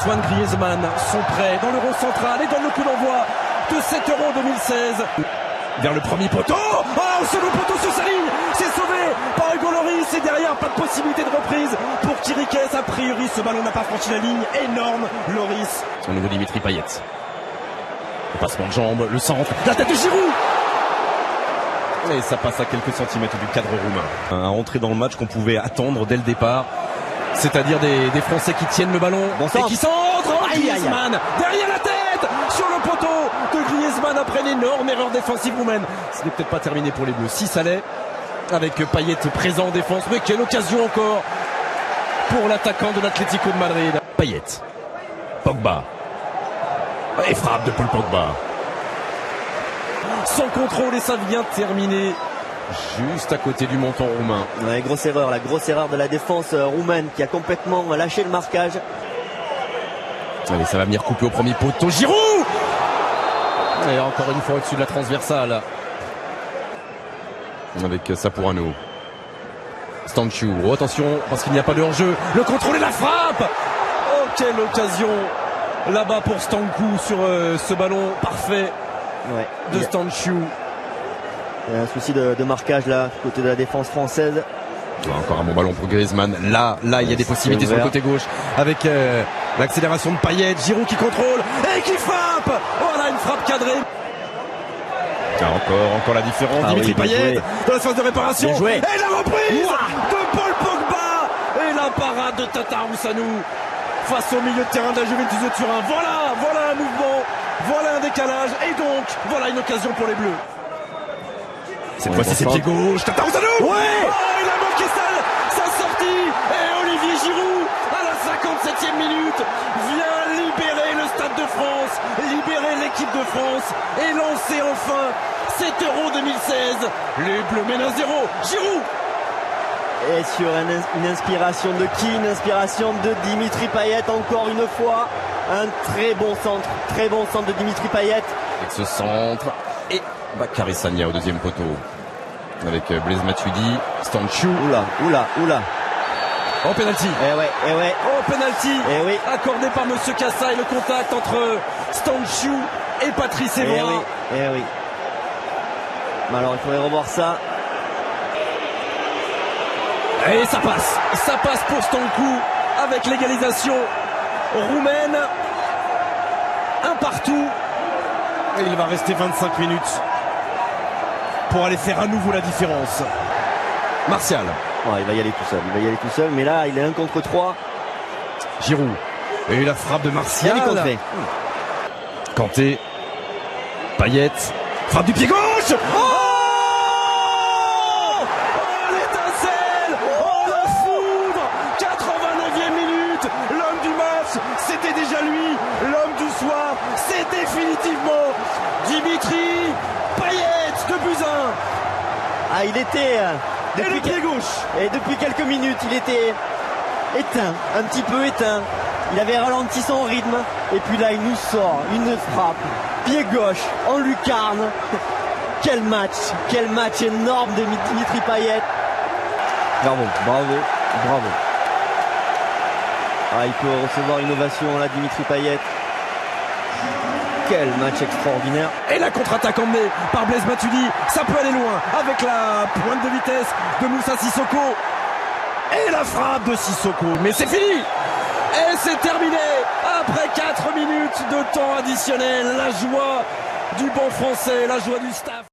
Antoine Griezmann sont prêts dans l'Euro central et dans le coup d'envoi de cet Euro 2016. Vers le premier poteau. Oh, au second poteau sur sa ligne. C'est sauvé par Hugo Lloris. Et derrière, pas de possibilité de reprise pour Chiriquez. A priori, ce ballon n'a pas franchi la ligne. Énorme Lloris. Au nouveau Dimitri Payet. Le passement de jambes, le centre, la tête de Giroud. Et ça passe à quelques centimètres du cadre roumain. Un entrée dans le match qu'on pouvait attendre dès le départ. C'est-à-dire des Français qui tiennent le ballon et qui centrent. Oh, Griezmann derrière la tête sur le poteau de Griezmann après une énorme erreur défensive roumaine. Ce n'est peut-être pas terminé pour les Bleus. Si ça l'est, avec Payet présent en défense. Mais quelle occasion encore pour l'attaquant de l'Atlético de Madrid. Payet, Pogba et frappe de Paul Pogba. Sans contrôle et ça vient terminer juste à côté du montant roumain. Ouais, grosse erreur, la grosse erreur de la défense roumaine qui a complètement lâché le marquage. Allez, ça va venir couper au premier poteau. Giroud! Et encore une fois au-dessus de la transversale. Avec Sapourano. Stanchu. Oh, attention, parce qu'il n'y a pas de hors-jeu. Le contrôle et la frappe! Oh, quelle occasion là-bas pour Stanku sur ce ballon parfait de Stanchu. Il y a un souci de marquage là, côté de la défense française. Encore un bon ballon pour Griezmann. Là, il y a des possibilités sur le côté gauche. Avec l'accélération de Payet. Giroud qui contrôle et qui frappe. Voilà une frappe cadrée. Encore la différence. Dimitri Payet dans la phase de réparation. Et la reprise de Paul Pogba. Et la parade de Tatar Moussanou face au milieu de terrain de la Juventus de Turin. Voilà un mouvement. Voilà un décalage. Et donc, voilà une occasion pour les Bleus. Cette fois-ci c'est pied gauche, Tatar Moussanou. Il a manqué sa sortie. Et Olivier Giroud à la 57e minute vient libérer le Stade de France, libérer l'équipe de France et lancer enfin cet Euro 2016. Les Bleus mènent 1-0. Giroud. Et sur une inspiration de qui? Une inspiration de Dimitri Payet encore une fois. Un très bon centre de Dimitri Payet. Avec ce centre et Bakary Sagna au deuxième poteau. Avec Blaise Matuidi, Stanchu. Oula. Oh, penalty. Oh, penalty. Accordé par Monsieur Kassaï, le contact entre Stanchu et Patrice Evra. Mais alors il faudrait revoir ça. Et ça passe pour Stanku avec l'égalisation roumaine. Un partout. Et il va rester 25 minutes pour aller faire à nouveau la différence. Martial. Il va y aller tout seul. Mais là, il est 1 contre 3. Giroud. Et la frappe de Martial. Kanté. Payet. Frappe du pied gauche. L'étincelle. La foudre. 89e minute. L'homme du match, c'était déjà lui. L'homme du soir, c'est définitivement Dimitri Payet de Buzyn. Il était depuis pied gauche. Et depuis quelques minutes, il était éteint, un petit peu éteint. Il avait ralenti son rythme. Et puis là, il nous sort une frappe. Pied gauche, en lucarne. Quel match énorme de Dimitri Payet. Bravo. Il peut recevoir une ovation là, Dimitri Payet. Quel match extraordinaire. Et la contre-attaque emmenée par Blaise Matuidi. Ça peut aller loin avec la pointe de vitesse de Moussa Sissoko. Et la frappe de Sissoko. Mais c'est fini. Et c'est terminé. Après 4 minutes de temps additionnel. La joie du banc français, la joie du staff.